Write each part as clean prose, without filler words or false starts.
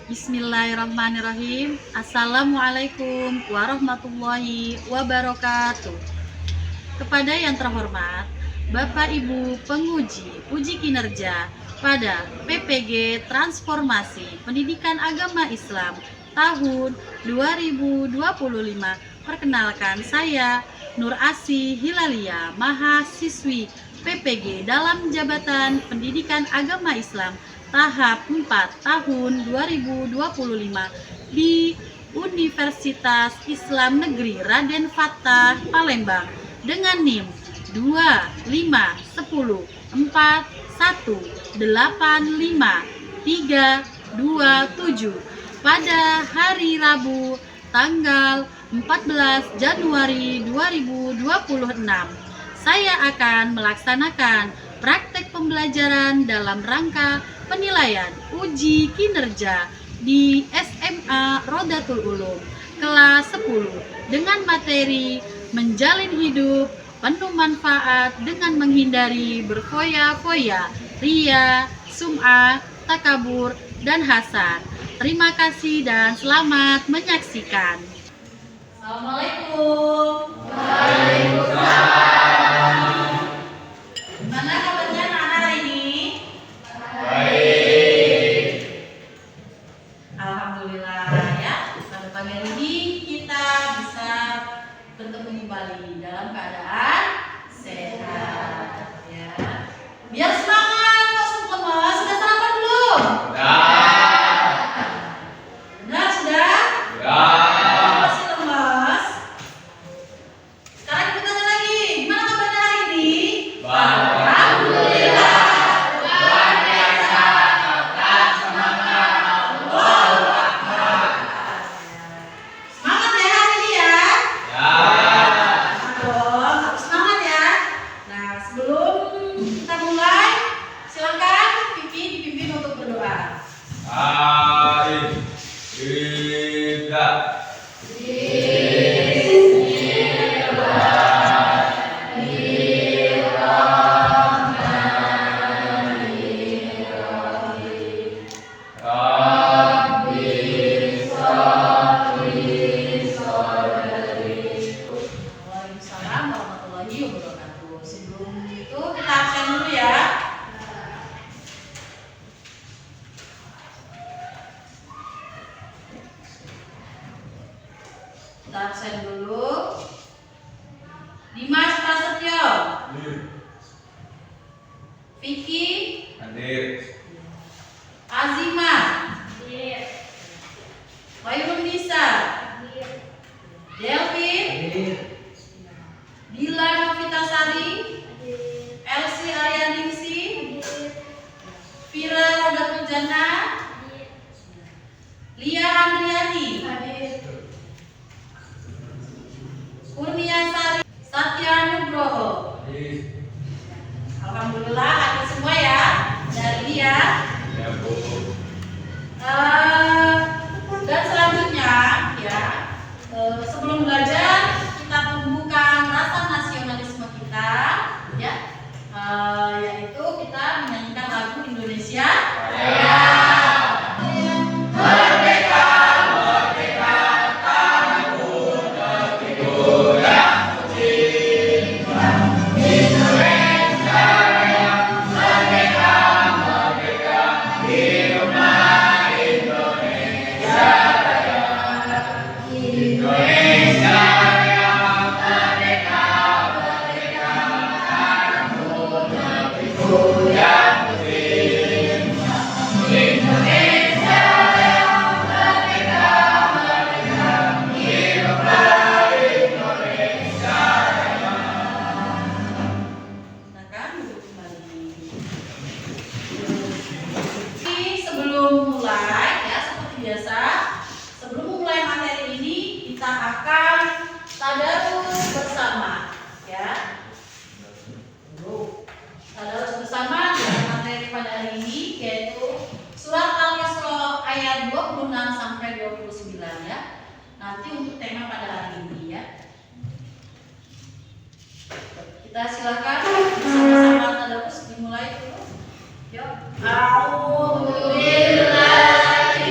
Bismillahirrahmanirrahim. Assalamualaikum warahmatullahi wabarakatuh. Kepada yang terhormat Bapak Ibu penguji uji kinerja pada PPG Transformasi Pendidikan Agama Islam tahun 2025. Perkenalkan, saya Nur Asih Hilalia, mahasiswi PPG dalam Jabatan Pendidikan Agama Islam tahap 4 tahun 2025 di Universitas Islam Negeri Raden Fatah Palembang dengan NIM 25104185327 pada hari Rabu tanggal 14 Januari 2026. Saya akan melaksanakan praktek pembelajaran dalam rangka penilaian uji kinerja di SMA Rodatul Ulum kelas 10 dengan materi menjalin hidup penuh manfaat dengan menghindari berfoya-foya, ria, sum'ah, takabur, dan hasad. Terima kasih dan selamat menyaksikan. Assalamualaikum. Waalaikumsalam. Gimana kabarnya anak-anak hari ini? Baik. Alhamdulillah ya. Pada pagi hari ini kita bisa bertemu kembali dalam keadaan sehat ya. Biar semangat Pak Sulemas. Sudah sarapan belum? Benar sudah? Masih lemas. Sekarang kita tanya lagi. Gimana kabarnya hari ini? Alhamdulillah. Luar biasa. Tetap semangat. Allahu Akbar. Semangat ya hari ini ya. Dong, harus semangat ya. Nah, sebelum kita mulai, silakan Vivi dipimpin untuk berdoa. Waalaikumsalam warahmatullahi wabarakatuh. Sebelum itu kita absen dulu ya. Kita absen dulu. Dimas Prasetyo, Vicky, Azima, Wairun Nisa, Delvin, Dila Novitasari, Elsie Aryaningsi, Vira Rodatul Jana, Lia Andriani, Kurnia Sari, Satya Nugroho. Alhamdulillah ada semua ya dari dia. Dan selanjutnya ya, sebelum belajar kita tumbuhkan rasa nasionalisme kita ya, yaitu kita menyanyikan lagu Indonesia Raya. Merdeka, merdeka, tanahku negeriku yang tercinta. Indonesia Raya, merdeka, merdeka, hiduplah Indonesia Raya. Indonesia Raya, merdeka, merdeka, tanahku negeriku yang tercinta. Indonesia Raya, merdeka, merdeka, hiduplah Indonesia Raya. Silakan duduk kembali. Sebelum mulai ya, seperti biasa, sebelum mulai materi ini kita akan tadarus bersama ya. Tadarus bersama dengan materi pada hari ini yaitu surat Al-Isra ayat 26 sampai 29 ya. Nanti untuk tema pada hari ini ya. Kita silakan sama-sama tadarus dimulai dulu. Yuk. A'udzu billahi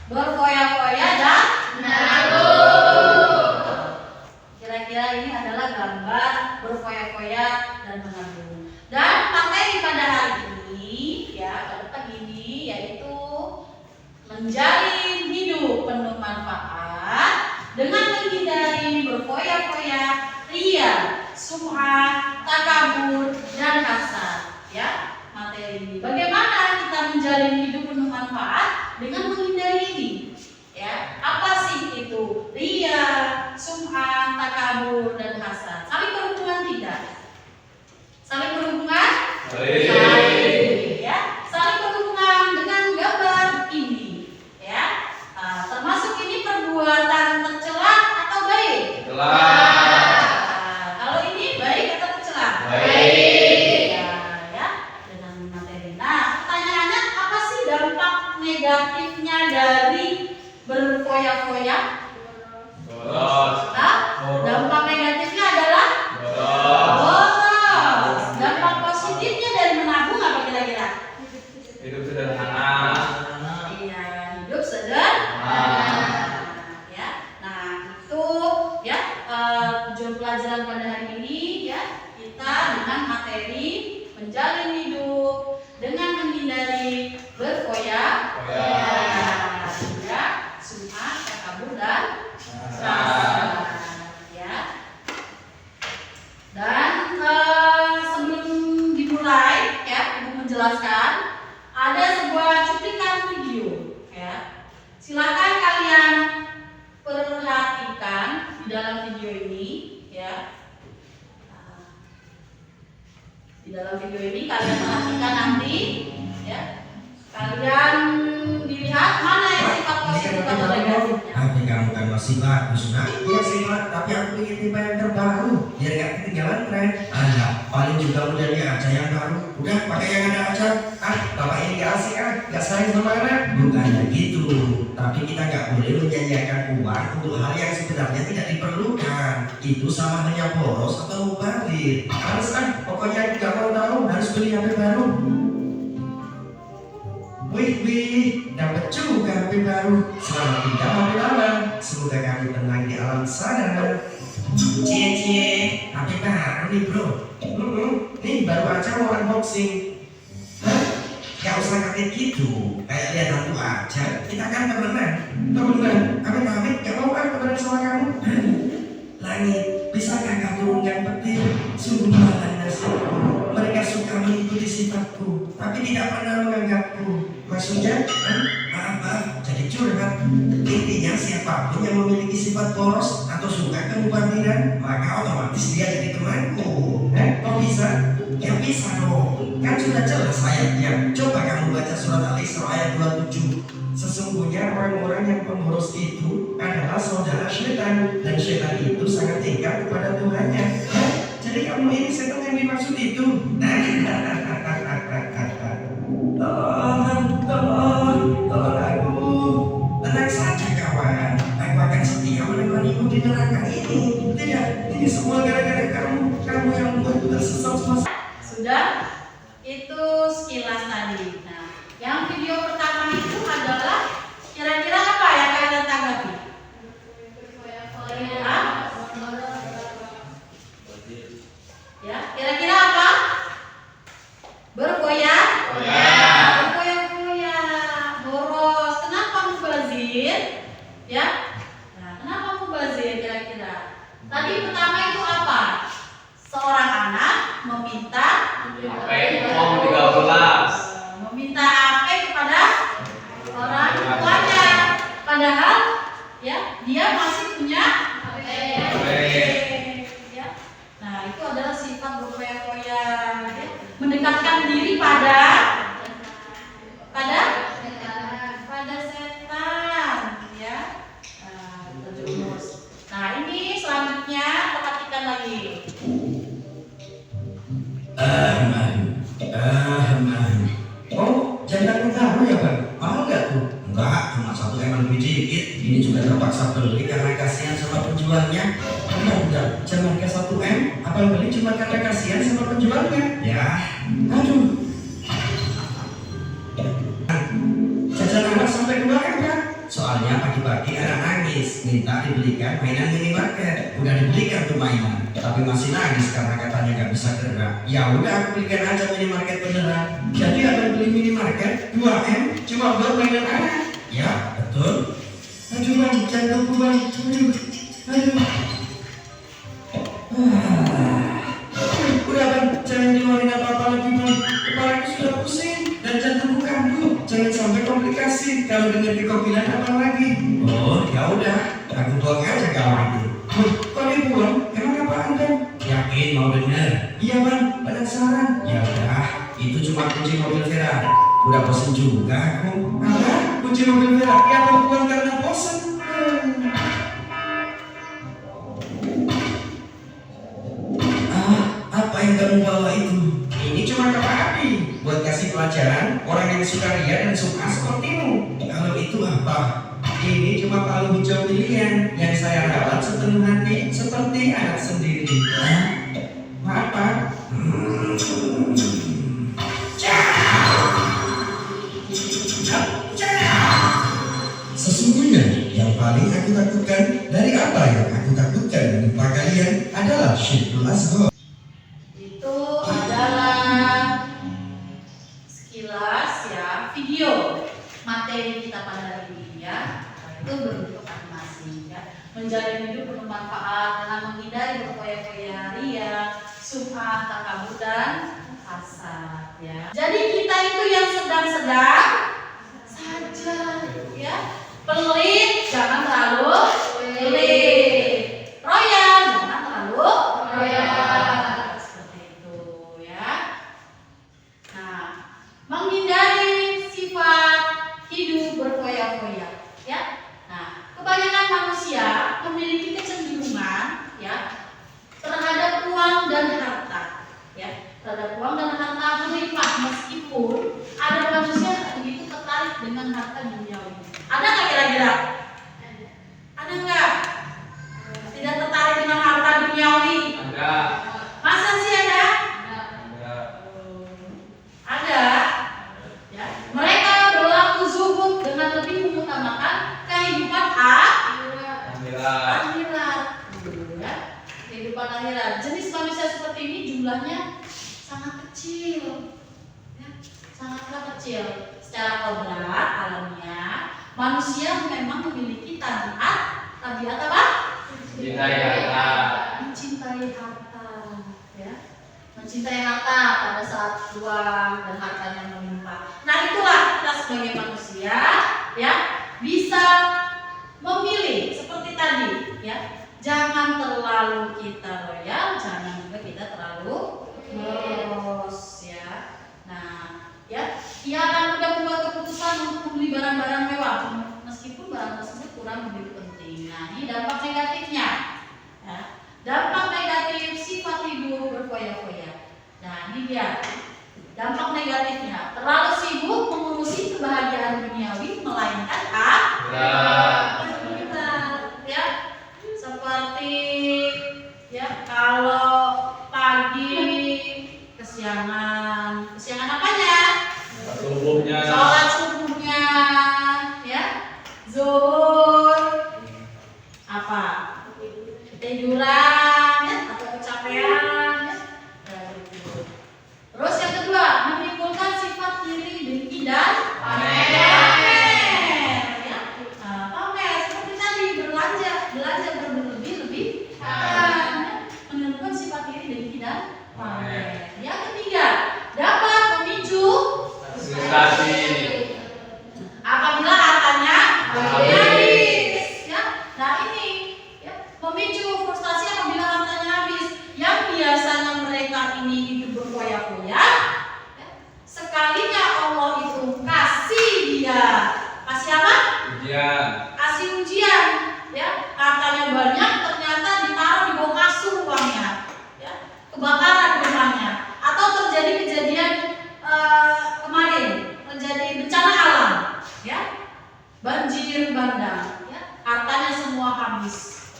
berfoya-foya dan menabung. Kira-kira ini adalah gambar berfoya-foya dan menabung. Dan materi pada hari ini ya pada pagi ini yaitu menjalin hidup penuh manfaat dengan menghindari berfoya-foya, ria, sum'ah, takabur, dan hasad. Ya, materi ini. Bagaimana kita menjalin hidup penuh manfaat dengan menghindari ini? Ya, apa sih itu? Ria, sum'ah, takabur, dan hasad. Saling berhubungan tidak? Saling berhubungan? Saling. Ya, saling berhubungan dengan gambar ini. Ya, termasuk ini perbuatan tercela atau baik? Kalau ini baik atau tercela? Baik. Ya, dengan materi. Nah, pertanyaannya apa sih dampak negatifnya dari berfoya-foya? Dampak negatifnya adalah boros. Dampak positifnya dari menabung apa kira-kira? Hidup sederhana. Iya, hidup sederhana. Ya, nah itu ya tujuan pelajaran pada hari ini ya kita dengan materi menjalin hidup dengan menghindari berfoya-foya, ya, sum'ah, takabur dan hasad. Ya. Dan sebelum dimulai ya untuk menjelaskan ada sebuah cuplikan video ya. Silakan kalian perhatikan di dalam video ini ya. Di dalam video ini kalian perhatikan nanti ya. Kalian dilihat mana yang sifat positif atau negatifnya. HP kamu kan masih bagus, nak. Iya sih, Mak. Tapi aku ingin tipe yang terbaru, biar gak ketinggalan tren. Alah, paling juga modelnya aja yang baru. Udah, pakai yang ada aja. Bapak ini gak asik gak sayang sama anak. Bukannya gitu, tapi kita gak boleh menyanyiakan uang untuk hal yang sebenarnya tidak diperlukan. Itu sama hanya boros atau mubazir. Harus pokoknya aku gak mau tahu, harus beli HP baru. Wih, dapat juga HP baru. Selamat tinggal HP lama. Semoga kamu tenang di alam sana. Cie, HP baru nih bro. Nih baru aja mau unboxing. Gak usah kaget gitu. Kayak lihat hantu aja. Kita kan temenan. Amit gak mau temenan sama kamu. Langit, bisakah kamu turunkan petir? Sungguh malah nasib. Mereka suka mengikuti sifatku, tapi tidak pernah menganggapku. Maksudnya, maaf, jadi curhat. Intinya siapapun yang memiliki sifat boros atau suka kemubaziran, maka otomatis dia jadi temanku. Kok bisa? Ya bisa dong. Kan sudah jelas ayatnya. Coba kamu baca surat Al-Isra ayat 27. Sesungguhnya orang-orang yang pemboros itu adalah saudara syaitan, dan syaitan itu sangat tinggal kepada Tuhannya. Jadi kamu ini setan yang dimaksud itu. Tolong aku. Tenang saja kawan. Aku akan setia menemanimu di neraka ini. Tidak, ini semua gara-gara kamu. Kamu yang membuatku tersesat semasa. Sudah? Itu sekilas tadi. Nah, yang video pertama itu adalah kira-kira apa yang kalian tanggapi? Hah? Ya, kira-kira apa? Berfoya-foya, boros. Kenapa mubazir? Ya. Nah, kenapa mubazir kira-kira? Tadi pertama itu apa? Seorang anak meminta iPhone 13. meminta HP kepada orang tuanya. Padahal ya dia masih punya HP. Ya. Nah, itu adalah sifat berfoya-foya ya. Mendekatkan diri pada setan ya. Terjerumus. Nah, ini selanjutnya perhatikan lagi. Oh, jalan baru ya bang? Mahal nggak tuh? Enggak, cuma 1 M lebih dikit. Ini juga terpaksa beli karena kasihan sama penjualnya. Benar, jangan ke 1 M. Abang beli cuma karena kasihan sama penjualnya. Ya, aduh. Jajan anak sampai 2 M kan? Soalnya pagi-pagi anak nangis, minta dibelikan mainan minimarket. Udah dibelikan tuh mainan, tapi masih nangis karena katanya nggak bisa gerak. Ya udah aku belikan aja minimarket beneran. Jadi abang beli minimarket 2M cuma buat mainan anak. Ya betul. Aduh bang, jantungku bang. Aduh. Udah bang, jangan dikeluarin apa-apa lagi bang. Kepalaku sudah pusing dan jantungku kambuh. Jangan sampai komplikasi kalau dengar dikopilan apa lagi. Oh ya udah, aku buang aja kalau itu. Kok dibuang? Emang apaan bang? Yakin mau denger? Iya bang, penasaran. Ya udah, itu cuma kunci mobil Ferrari. Udah bosen juga aku. Apa? Kunci mobil Ferrari apa buang karena bosen? Apa yang kamu bawa itu? Ini cuma kapal api buat kasih pelajaran orang yang suka ria dan suka sepertimu. Kalau itu apa? Ini cuma palu hijau pilihan yang saya rawat sepenuh hati seperti anak sendiri. Hah? Apa? Sesungguhnya yang paling aku takutkan dari apa yang aku takutkan menimpa kalian adalah syirkul asghar. Itu adalah sekilas ya video materi kita pada hari ini ya. Itu berbentuk animasi ya. Menjalin hidup penuh manfaat dengan menghindari berfoya-foya ria, sum'ah, takabur dan hasad ya. Jadi kita itu yang sedang-sedang saja ya. Pelit jangan terlalu pelit. Royal jangan terlalu royal. Seperti itu ya. Nah, menghindari sifat hidup berfoya-foya ya. Nah, kebanyakan manusia memiliki kecenderungan ya terhadap uang dan harta ya. Terhadap uang dan harta berlimpah, meskipun ada manusia yang begitu tertarik dengan harta duniawi. Ada nggak kira-kira? Ada nggak? Tidak tertarik dengan harta duniawi? Ada. Masa sih ada? Ada. Ada. Ya. Mereka berlaku zuhud dengan lebih mengutamakan kehidupan akhirat. Ya. Kehidupan akhirat. Jenis manusia seperti ini jumlahnya sangat kecil. Ya. Sangatlah kecil. Secara kodrat alamiah, manusia memang memiliki tabiat apa? Mencintai harta. Mencintai harta, ya. Mencintai harta pada saat uang dan hartanya melimpah. Nah itulah kita sebagai manusia, ya, bisa memilih seperti tadi, ya. Jangan terlalu kita royal, jangan juga kita terlalu boros, ya. Nah, ya, ia akan mudah membuat keputusan untuk membeli barang-barang mewah, meskipun barang tersebut kurang begitu penting. Nah, ini dampak negatifnya. Ya. Dampak negatif sifat hidup berfoya-foya. Nah, ini dia dampak negatifnya. Terlalu sibuk mengurusi kebahagiaan duniawi, melainkan akhirat. Ya, seperti ya kalau pagi kesiangan apanya? Subuhnya. Sholat subuhnya, ya, zuhur, apa? Tiduran, ya, atau kecapean, ya. Terus yang kedua, menimbulkan sifat iri, dengki dan pamer, ya. Nah, pamer seperti tadi belanja berlebih-lebihan, ya. Menimbulkan sifat iri, dengki dan pamer. Yang ketiga, dapat memicu Frustasi. apabila hartanya habis, ya. Nah ini ya, memicu frustasi apabila hartanya habis. Yang biasanya mereka ini hidup berfoya-foya, ya. Sekalinya Allah itu kasih apa? Ujian. Kasih ujian, ya. Hartanya banyak, ternyata ditaruh di bawah kasur uangnya, ya. Kebakaran rumahnya, atau terjadi kejadian kemarin terjadi bencana alam, ya, banjir bandang, ya, hartanya semua habis.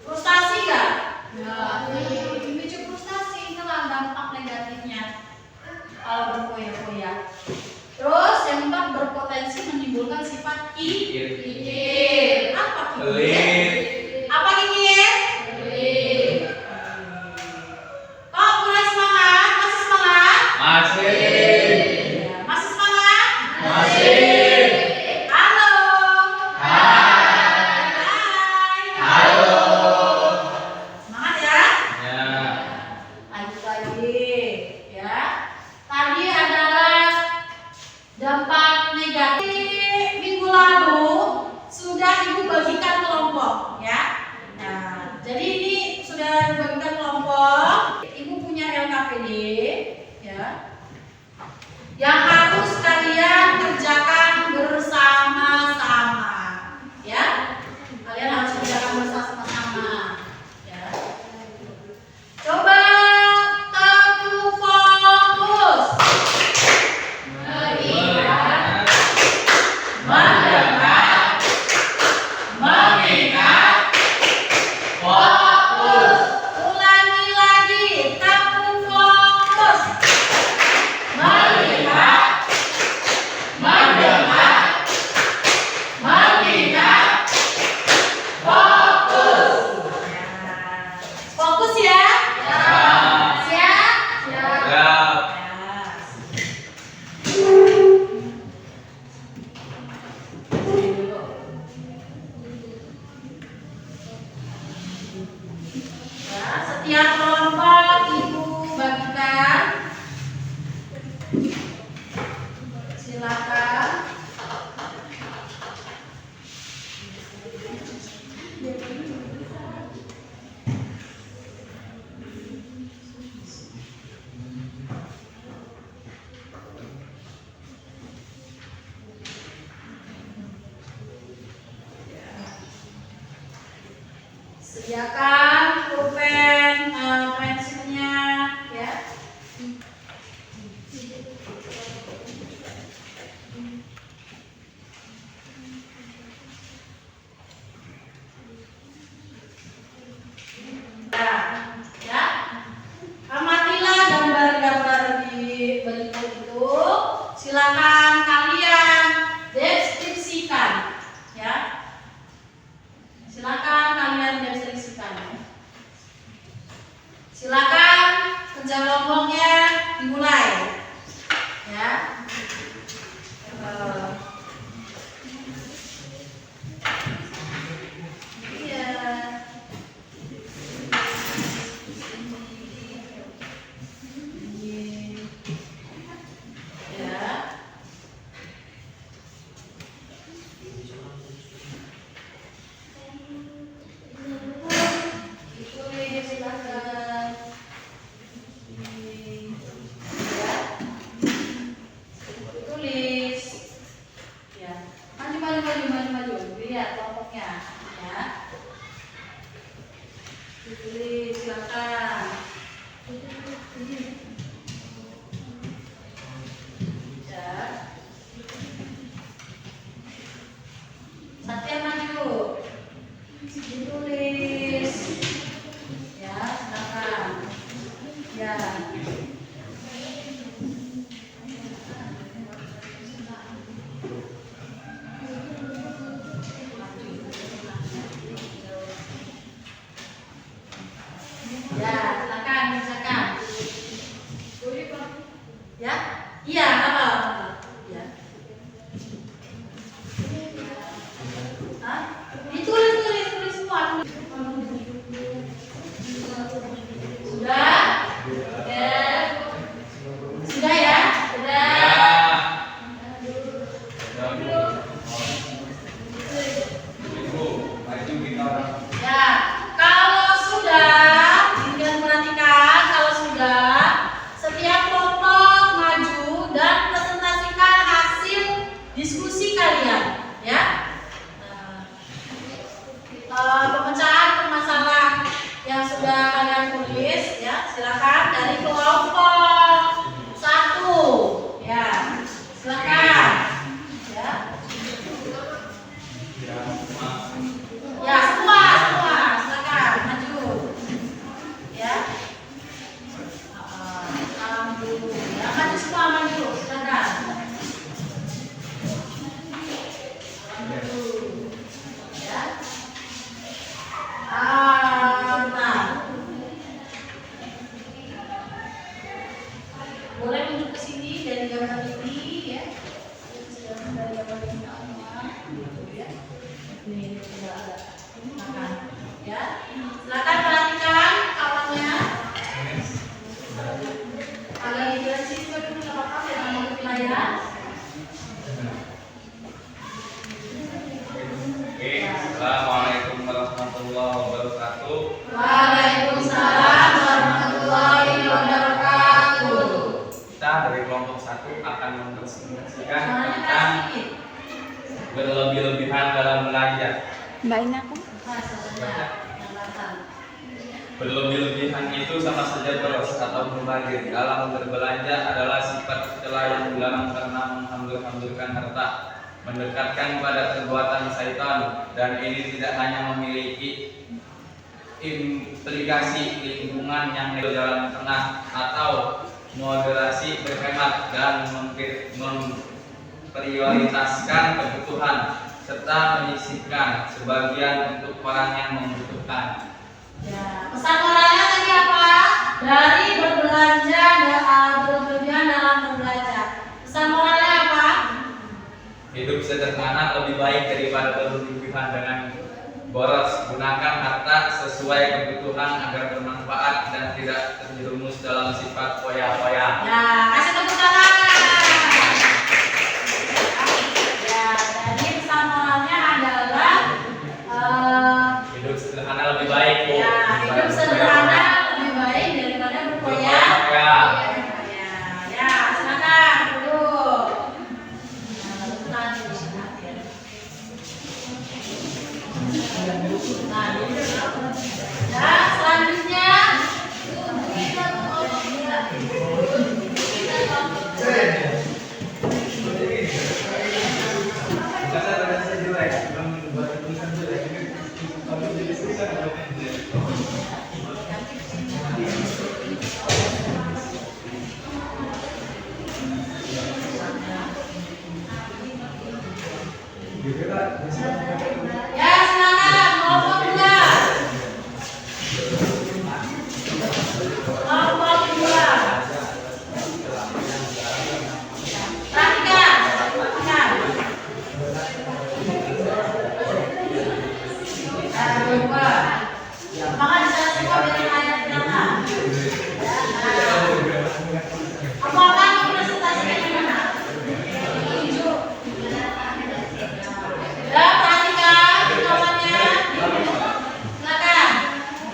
Frustasi nggak? Ya, memicu frustasi, itulah dampak negatifnya kalau berfoya-foya. Terus yang keempat, berpotensi berpotensi menimbulkan sifat Kikir. kikir. Apa kikir? Pelit. Apa kikir? Pelit. Kok mulai semangat? Masih semangat? Masih. Ya, masih semangat? Masih. Halo. Hai. Hai. Halo. Semangat ya. Ya. Lanjut lagi ya. Tadi adalah dampak negatif. Minggu lalu sudah Ibu bagikan kelompok ya. Nah, jadi ini sudah dibagikan kelompok. Ibu punya LKPD ya. Yang harus kalian kerjakan bersama-sama ya. Kalian harus kerjakan bersama-sama ya. Coba teguh fokus. Melihat. Mendengar. Mengingat. Fokus. Ulangi lagi. Teguh fokus. Melihat. Mendengar. Mengingat. Fokus. Nah, fokus ya. Ya. Siap? Ya. Ya, setiap kelompok Ibu bagikan. Silakan. Sediakan pulpen, pensilnya ya. Nah, ya. Amatilah gambar-gambar di berikut itu. Silakan kalian deskripsikan ya. Silakan kalian deskripsikan. Silakan kerja kelompoknya dimulai. Ya. Iya. Ya. Ditulis silakan. Ya. Ditulis. Ya. Maju. Lihat kelompoknya. Ya. Ditulis silakan. Ya. Satya maju. Ditulis. Ya, silakan. Ya. Maju. Ini udah ada. Makan. Ya. Silakan perhatikan kawannya. Agak dijelasin juga dulu nggak apa-apa ya nama wilayah. Oke, assalamualaikum warahmatullahi wabarakatuh. Waalaikumsalam warahmatullahi wabarakatuh. Kita dari kelompok 1 akan mempresentasikan Soalnya tentang sedikit. berlebih-lebihan dalam belanja. Mbak Ina aku. Yang datang. Berlebih-lebihan itu sama saja boros atau mubazir. Dalam berbelanja adalah sifat celah yang dilarang karena menghambur-hamburkan harta, mendekatkan pada perbuatan syaitan, dan ini tidak hanya memiliki implikasi lingkungan yang di jalan tengah atau moderasi berhemat dan memprioritaskan kebutuhan serta menyisihkan sebagian untuk orang yang membutuhkan. Ya, pesan moralnya tadi apa? Dari berbelanja berlebihan dalam berbelanja. Pesan moralnya apa? Hidup sederhana lebih baik daripada berlebihan dengan boros. Gunakan harta sesuai kebutuhan agar bermanfaat dan tidak terjerumus dalam sifat foya-foya. Ya, kasih tepuk tangan. Ya, jadi pesan moralnya adalah Hidup sederhana lebih baik, Bu. ya, hidup sederhana lebih baik daripada berfoya-foya. Ya, ya, silakan duduk. Nah, ya, selanjutnya ya, silakan kelompok 2. Kelompok 2. Perhatikan, perhatikan. Coba. Maka di sana semua biar ayat belakang. Kamu akan mempresentasikan yang mana? Tunjuk. Ya, perhatikan kawannya. Silakan.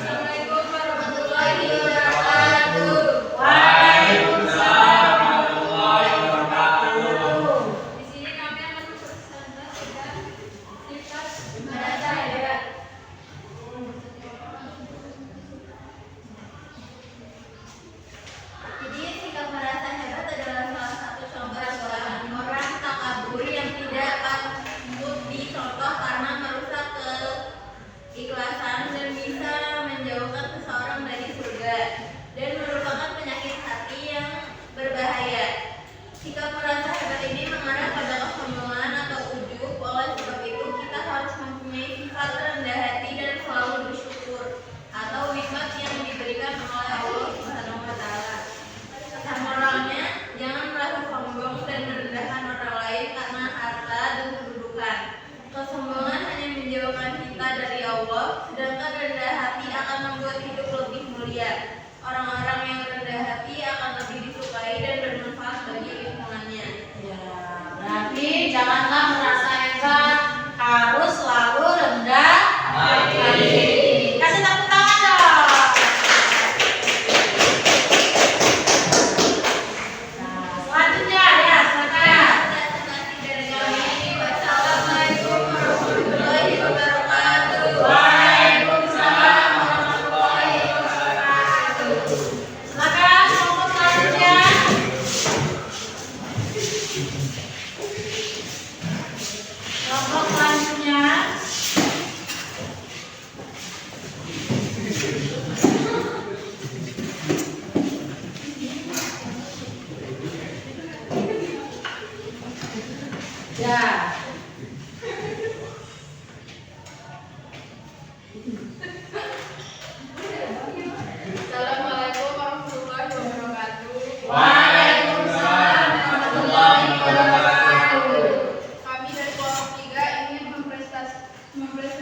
Assalamualaikum warahmatullahi wabarakatuh. Waalaikumsalam warahmatullahi wabarakatuh. Di sini kami akan mempresentasikan sifat berada ya.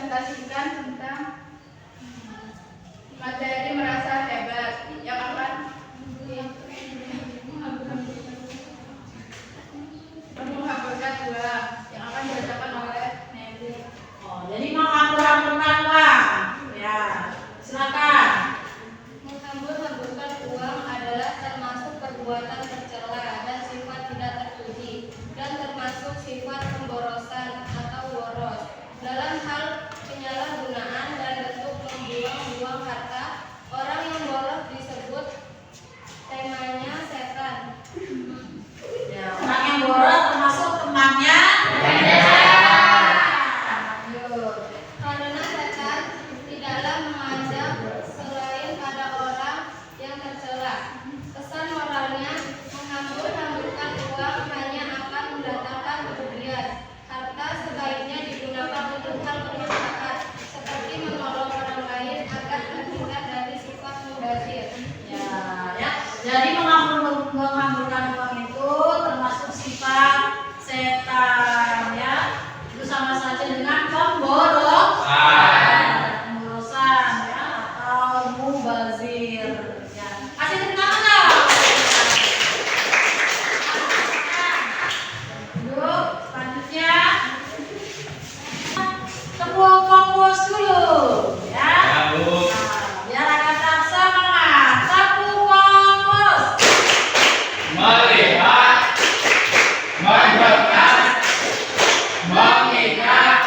presentasikan tentang materi merasa hebat yang akan menghamburkan uang yang akan dibacakan oleh Nelly. Oh, jadi menghambur-hamburkan uang. Ya, silakan. Menghambur-hamburkan uang adalah termasuk perbuatan tercela dan sifat tidak terpuji, dan termasuk sifat pemborosan atau boros dalam hal penyalahgunaan dan bentuk membuang-buang harta. Orang yang boros disebut temanya setan. Ya, orang yang boros termasuk temannya. Lanjut. Karena setan tidaklah mengajak selain pada orang yang tercela. Kesan moralnya, menghambur-hamburkan uang hanya akan mendatangkan kerugian. Harta sebaiknya digunakan untuk hal bermanfaat, seperti menolong orang lain agar terhindar dari sifat mubazir. Ya. Jadi menghamburkan uang itu termasuk sifat setan, ya. Itu sama saja dengan pemborosan, ya, atau mubazir. Ya. Kasih tepuk tangan dong. Yuk, selanjutnya tepuk fokus dulu, ya. Ya, Bu. Biar agak tetap semangat. Tepuk fokus. Melihat, mendengar, mengingat.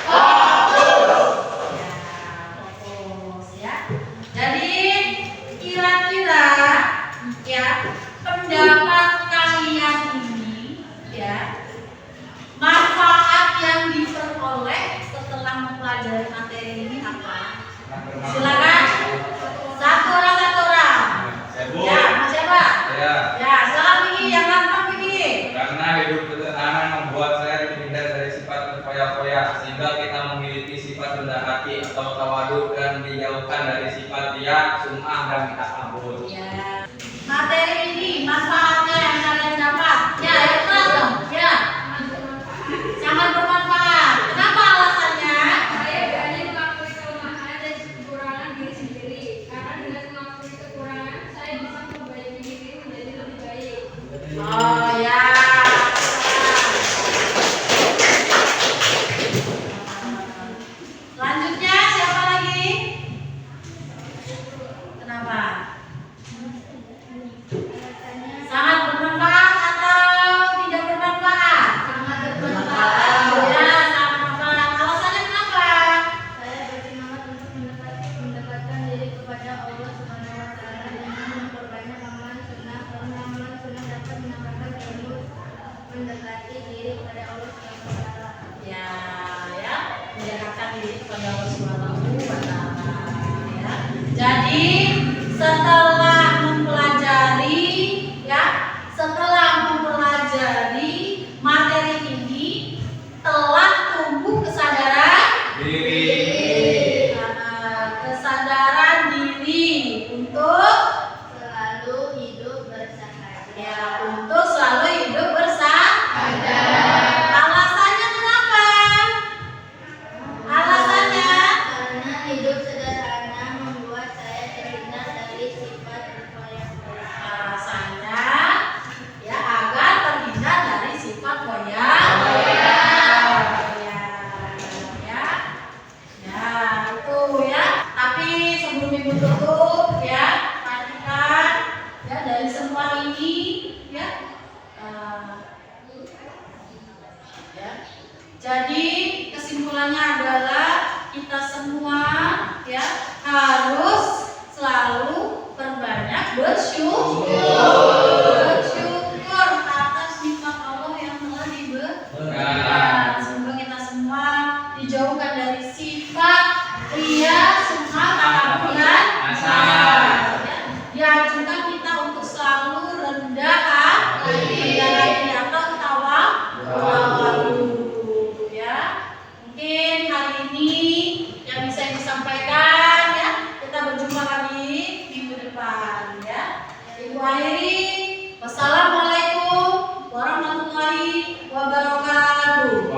Fokus, ya. Jadi kira-kira, ya, pendapat kalian ini, ya, manfaat yang diperoleh setelah mempelajari materi ini apa? Silakan. Satu orang. Ya, Bu. Ya, Mas siapa? Ya. Ya, silakan Vicky, yang gampang Vicky. Karena hidup sederhana membuat saya terhindar dari sifat berfoya-foya, sehingga kita memiliki sifat rendah hati atau tawadhu dan dijauhkan dari sifat riya, sum'ah dan takabur. Ya. Materi ini manfaatnya yang kalian dapat. Ya, yang keras dong. Ya. Sangat bermanfaat. Kenapa alasannya? Saya berani mengakui kelemahan dan kekurangan diri sendiri. Karena dengan mengakui kekurangan, saya bisa memperbaiki diri menjadi lebih baik. Oh ya. Selanjutnya siapa lagi? Kenapa? Sangat bermanfaat atau tidak bermanfaat? Sangat bermanfaat. Ya, sangat bermanfaat. Alasannya kenapa? Saya bersemangat untuk mendekatkan diri kepada Allah Subhanahu wa taala dengan memperbanyak amalan sunnah, karena amalan sunnah dapat menambahkan ilmu mendekati diri kepada Allah Subhanahu wa taala. Ya, mendekatkan diri kepada Allah Subhanahu wa taala, ya. Jadi setelah mempelajari materi ini telah tumbuh kesadaran kesadaran diri untuk Selalu hidup bersahaja. untuk selalu hidup bersahaja. Alasannya kenapa? Alasannya Karena hidup sederhana membuat saya terhindar dari sifat berfoya-foya. alasannya ya agar terhindar dari sifat foya-foya. Ya, itu ya. Tapi sebelum ibu tutup ya, perhatikan ya dari semua ini ya. Ya. Jadi kesimpulannya adalah kita semua ya harus selalu berbanyak bersyukur atas nikmat Allah yang telah diberikan. Semoga kita semua dijauhkan dari sifat ria, sum'ah, takabur dan hasad. Ya. Dianjurkan kita untuk selalu rendah hati atau tawadhu. Ya. Mungkin hari ini yang bisa disampaikan ya. Kita berjumpa lagi minggu depan ya. Ibu akhiri. Wassalamualaikum warahmatullahi wabarakatuh.